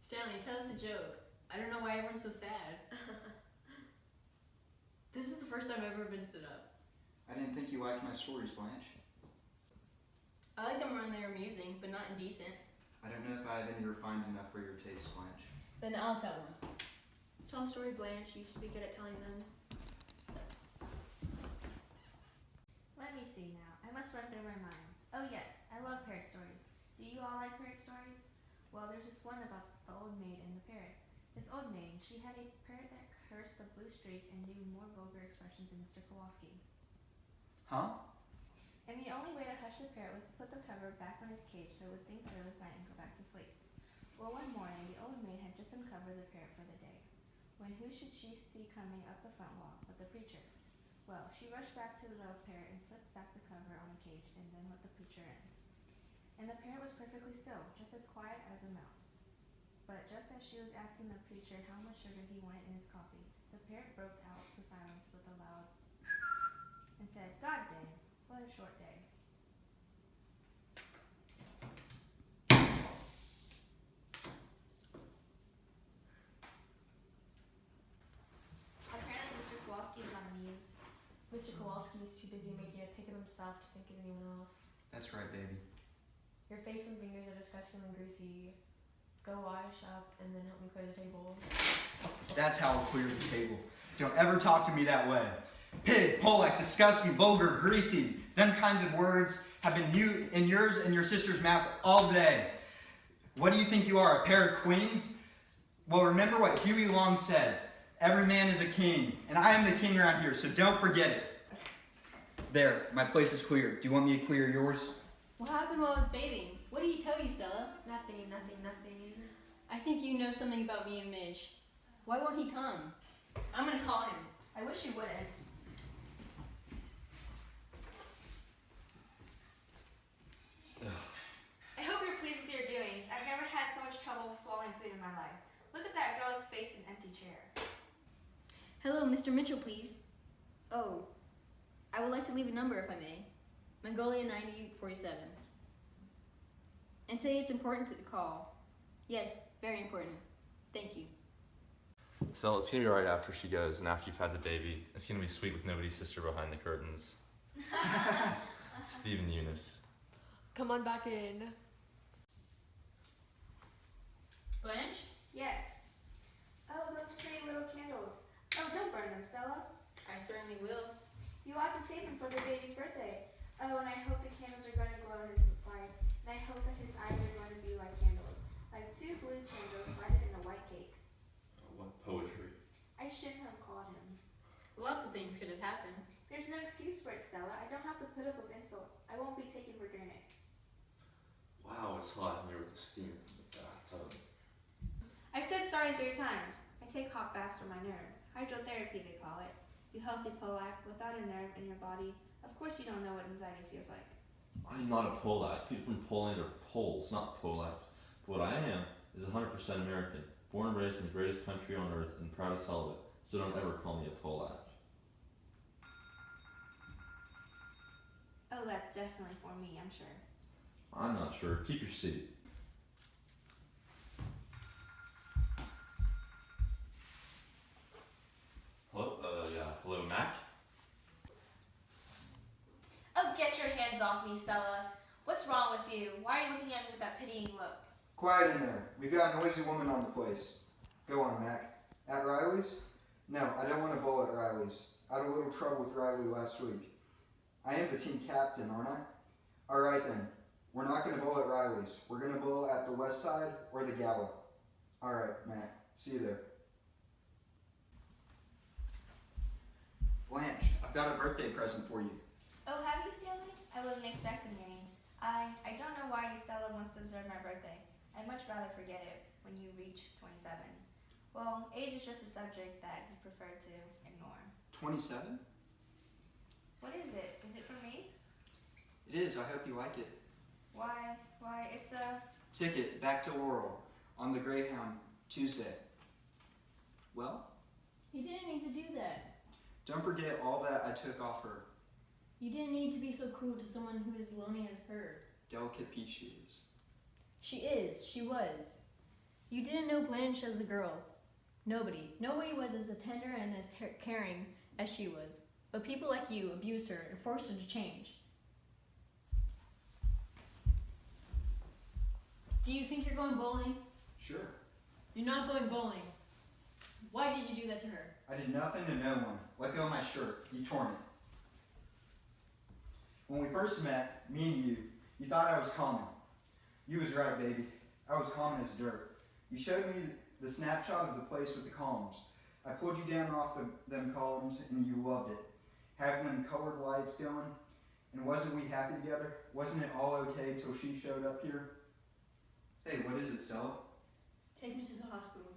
Stanley, tell us a joke. I don't know why everyone's so sad. This is the first time I've ever been stood up. I didn't think you liked my stories, Blanche. I like them when they're amusing, but not indecent. I don't know if I have any refined enough for your taste, Blanche. Then I'll tell one. Tell a story, Blanche. You used to be good at telling them. Let me see now. I must run through my mind. Oh yes, I love parrot stories. Do you all like parrot stories? Well, there's this one about the old maid and the parrot. This old maid, she had a parrot that cursed the blue streak and knew more vulgar expressions than Mr. Kowalski. Huh? And the only way to hush the parrot was to put the cover back on his cage so it would think that it was night and go back to sleep. Well, one morning, the old maid had just uncovered the parrot for the day, when who should she see coming up the front walk but the preacher? Well, she rushed back to the little parrot and slipped back the cover on the cage and then let the preacher in. And the parrot was perfectly still, just as quiet as a mouse. But just as she was asking the preacher how much sugar he wanted in his coffee, the parrot broke out the silence with a loud and said, "God dang, what a short day." Apparently Mr. Kowalski is not amused. Mr. Kowalski is too busy making a pick of himself to think of anyone else. That's right, baby. Your face and fingers are disgusting and greasy. Go wash up and then help me clear the table. That's how I'll clear the table. Don't ever talk to me that way. Pig, Polak, disgusting, vulgar, greasy. Them kinds of words have been in yours and your sister's mouth all day. What do you think you are, a pair of queens? Well, remember what Huey Long said. Every man is a king, and I am the king around here, so don't forget it. There, my place is cleared. Do you want me to clear yours? What happened while I was bathing? What did he tell you, Stella? Nothing. I think you know something about me and Midge. Why won't he come? I'm gonna call him. I wish you wouldn't. I hope you're pleased with your doings. I've never had so much trouble swallowing food in my life. Look at that girl's face and empty chair. Hello, Mr. Mitchell, please. Oh, I would like to leave a number if I may. Mongolia 9047. And say it's important to call. Yes, very important. Thank you. So it's gonna be right after she goes, and after you've had the baby, it's gonna be sweet with nobody's sister behind the curtains. Steve and Eunice. Come on back in. Blanche? Yes. Oh, those pretty little candles. Oh, don't burn them, Stella. I certainly will. You ought to save them for the baby's birthday. Oh, and I hope the candles are going to glow in his light. And I hope that his eyes are going to be like candles. Like two blue candles lighted in a white cake. What poetry. I shouldn't have called him. Lots of things could have happened. There's no excuse for it, Stella. I don't have to put up with insults. I won't be taken for granted. Wow, it's hot in here with the steam from the bathtub. I've said sorry 3 times. I take hot baths for my nerves. Hydrotherapy, they call it. You healthy Polak, without a nerve in your body, of course you don't know what anxiety feels like. I'm not a Polak. People from Poland are Poles, not Polacks. But what I am is 100% American. Born and raised in the greatest country on earth and proud as hell of it. So don't ever call me a Polak. Oh, that's definitely for me, I'm sure. I'm not sure. Keep your seat. Hello? Hello, Mac? Oh, get your hands off me, Stella. What's wrong with you? Why are you looking at me with that pitying look? Quiet in there. We've got a noisy woman on the place. Go on, Mac. At Riley's? No, I don't want to bowl at Riley's. I had a little trouble with Riley last week. I am the team captain, aren't I? Alright then. We're not going to bowl at Riley's. We're going to bowl at the West Side or the Gala. Alright, Mac. See you there. Blanche, I've got a birthday present for you. Oh, have you, Stanley? I wasn't expecting any. I don't know why you, Stella, wants to observe my birthday. I'd much rather forget it when you reach 27. Well, age is just a subject that you prefer to ignore. 27? What is it? Is it for me? It is. I hope you like it. Why, it's a... Ticket back to Laurel on the Greyhound Tuesday. Well, You didn't need to do that. don't forget all that I took off her. You didn't need to be so cruel to someone who is lonely as her. Delicate peach she is. She is. She was. You didn't know Blanche as a girl. Nobody was as tender and as caring as she was. But people like you abused her and forced her to change. Do you think you're going bowling? Sure. You're not going bowling. Why did you do that to her? I did nothing to no one. Let go of my shirt. You torn it. When we first met, me and you thought I was common. You was right, baby. I was common as dirt. You showed me the snapshot of the place with the columns. I pulled you down off them columns and you loved it. Having them colored lights going. And wasn't we happy together? Wasn't it all okay till she showed up here? Hey, what is it, Sel? Take me to the hospital.